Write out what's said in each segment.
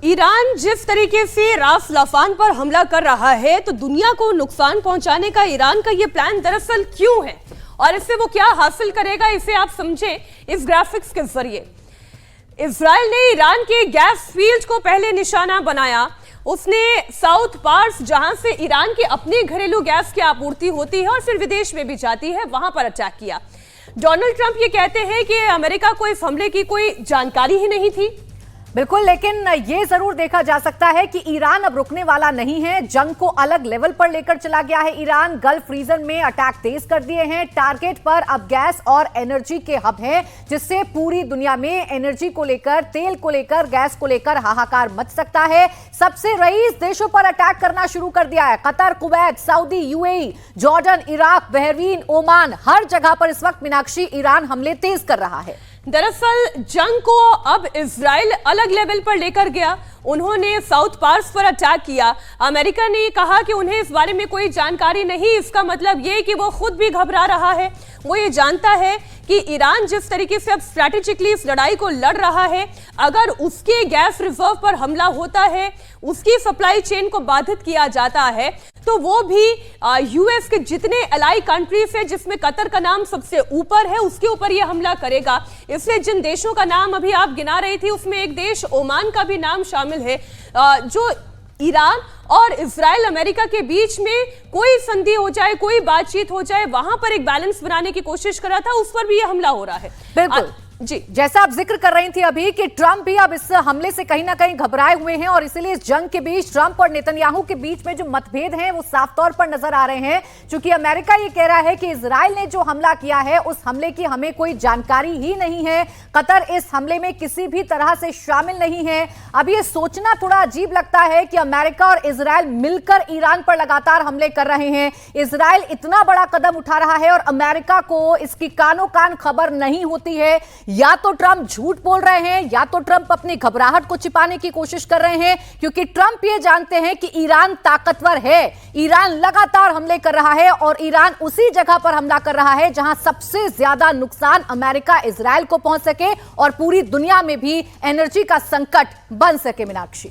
Iran जिस तरीके से रास लाफान पर हमला कर रहा है तो दुनिया को नुकसान पहुंचाने का ईरान का ये प्लान दरअसल क्यों है और इससे वो क्या हासिल करेगा, इसे आप समझें इस ग्राफिक्स के जरिए। इजराइल ने ईरान के गैस फील्ड को पहले निशाना बनाया। उसने साउथ पार्स, जहां से ईरान के अपने घरेलू गैस की आपूर्ति होती है और फिर विदेश में भी जाती है, वहां पर अटैक किया। डोनाल्ड ट्रंप ये कहते हैं कि अमेरिका को इस हमले की कोई जानकारी ही नहीं थी। बिल्कुल, लेकिन ये जरूर देखा जा सकता है कि ईरान अब रुकने वाला नहीं है। जंग को अलग लेवल पर लेकर चला गया है ईरान। गल्फ रीजन में अटैक तेज कर दिए हैं। टारगेट पर अब गैस और एनर्जी के हब हैं, जिससे पूरी दुनिया में एनर्जी को लेकर, तेल को लेकर, गैस को लेकर हाहाकार मच सकता है। सबसे रईस देशों पर अटैक करना शुरू कर दिया है। Qatar, Kuwait, Saudi, UAE, Jordan, Iraq, Bahrain, Oman, हर जगह पर इस वक्त मीनाक्षी ईरान हमले तेज कर रहा है। दरअसल जंग को अब इजराइल अलग लेवल पर लेकर गया। उन्होंने साउथ पार्स पर अटैक किया। अमेरिका ने कहा कि उन्हें इस बारे में कोई जानकारी नहीं। इसका मतलब ये कि वो खुद भी घबरा रहा है। वो ये जानता है कि ईरान जिस तरीके से अब स्ट्रैटेजिकली इस लड़ाई को लड़ रहा है, अगर उसके गैस रिजर्व पर हमला होता है, उसकी सप्लाई चेन को बाधित किया जाता है, तो वो भी यूएस के जितने अलाई कंट्रीज है, जिसमें कतर का नाम सबसे ऊपर है, उसके ऊपर यह हमला करेगा। इसलिए जिन देशों का नाम अभी आप गिना रही थी, उसमें एक देश ओमान का भी नाम शामिल है, जो ईरान और इजराइल अमेरिका के बीच में कोई संधि हो जाए, कोई बातचीत हो जाए, वहां पर एक बैलेंस बनाने की कोशिश कर रहा था, उस पर भी यह हमला हो रहा है। बिल्कुल जी, जैसा आप जिक्र कर रही थी अभी कि ट्रंप भी अब इस हमले से कहीं ना कहीं घबराए हुए हैं और इसीलिए इस जंग के बीच ट्रंप और नेतन्याहू के बीच में जो मतभेद हैं वो साफ तौर पर नजर आ रहे हैं। क्योंकि अमेरिका ये कह रहा है कि इजराइल ने जो हमला किया है उस हमले की हमें कोई जानकारी ही नहीं है। कतर इस हमले में किसी भी तरह से शामिल नहीं है। अब ये सोचना थोड़ा अजीब लगता है कि अमेरिका और इजराइल मिलकर ईरान पर लगातार हमले कर रहे हैं। इजराइल इतना बड़ा कदम उठा रहा है और अमेरिका को इसकी कानों कान खबर नहीं होती है। या तो ट्रंप झूठ बोल रहे हैं, या तो ट्रंप अपनी घबराहट को छिपाने की कोशिश कर रहे हैं, क्योंकि ट्रंप ये जानते हैं कि ईरान ताकतवर है। ईरान लगातार हमले कर रहा है और ईरान उसी जगह पर हमला कर रहा है जहां सबसे ज्यादा नुकसान अमेरिका, इजराइल को पहुंच सके और पूरी दुनिया में भी एनर्जी का संकट बन सके। मीनाक्षी,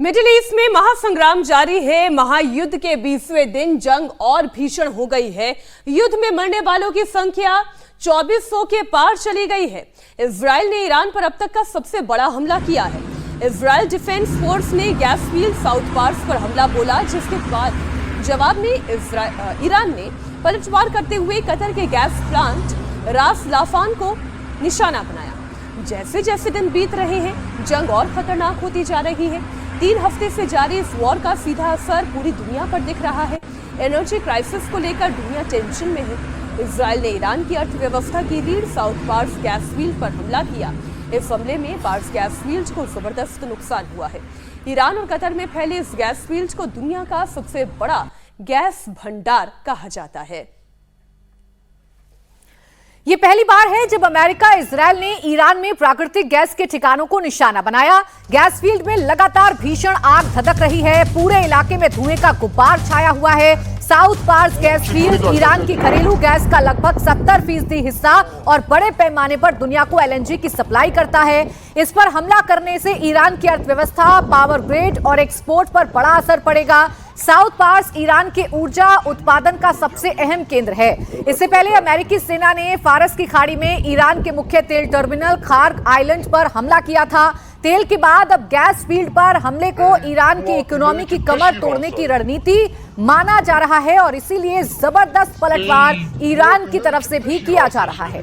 मिडिल ईस्ट में महासंग्राम जारी है। महायुद्ध के 20वें दिन जंग और भीषण हो गई है। युद्ध में मरने वालों की संख्या 2400 के पार चली गई है। इजराइल ने ईरान पर अब तक का सबसे बड़ा हमला किया है। इजराइल डिफेंस फोर्स ने गैस फील्ड साउथ पार्स पर हमला बोला, जिसके बाद जवाब में ईरान ने पलटवार करते हुए कतर के गैस प्लांट रास लाफान को निशाना बनाया। जैसे जैसे दिन बीत रहे हैं, जंग और खतरनाक होती जा रही है। 3 हफ्ते से जारी इस वॉर का सीधा असर पूरी दुनिया पर दिख रहा है। एनर्जी क्राइसिस को लेकर दुनिया टेंशन में है। इजराइल ने ईरान की अर्थव्यवस्था की रीढ़ साउथ पार्स गैस फील्ड पर हमला किया। इस हमले में पार्स गैस फील्ड को जबरदस्त नुकसान हुआ है। ईरान और कतर में फैले इस गैस फील्ड को दुनिया का सबसे बड़ा गैस भंडार कहा जाता है। ये पहली बार है जब अमेरिका, इजराइल ने ईरान में प्राकृतिक गैस के ठिकानों को निशाना बनाया। गैस फील्ड में लगातार भीषण आग धधक रही है। पूरे इलाके में धुएं का गुब्बार छाया हुआ है। South Pars gas field Iran की घरेलू गैस का लगभग 70% हिस्सा और बड़े पैमाने पर दुनिया को एलएनजी की सप्लाई करता है। इस पर हमला करने से ईरान की अर्थव्यवस्था, पावर ग्रिड और एक्सपोर्ट पर बड़ा असर पड़ेगा। साउथ पार्स ईरान के ऊर्जा उत्पादन का सबसे अहम केंद्र है। इससे पहले अमेरिकी सेना ने फारस की खाड़ी में ईरान के मुख्य तेल टर्मिनल खार्क आइलैंड पर हमला किया था। तेल के बाद अब गैस फील्ड पर हमले को ईरान की इकोनॉमी की कमर तोड़ने की रणनीति माना जा रहा है और इसीलिए जबरदस्त पलटवार ईरान की तरफ से भी किया जा रहा है।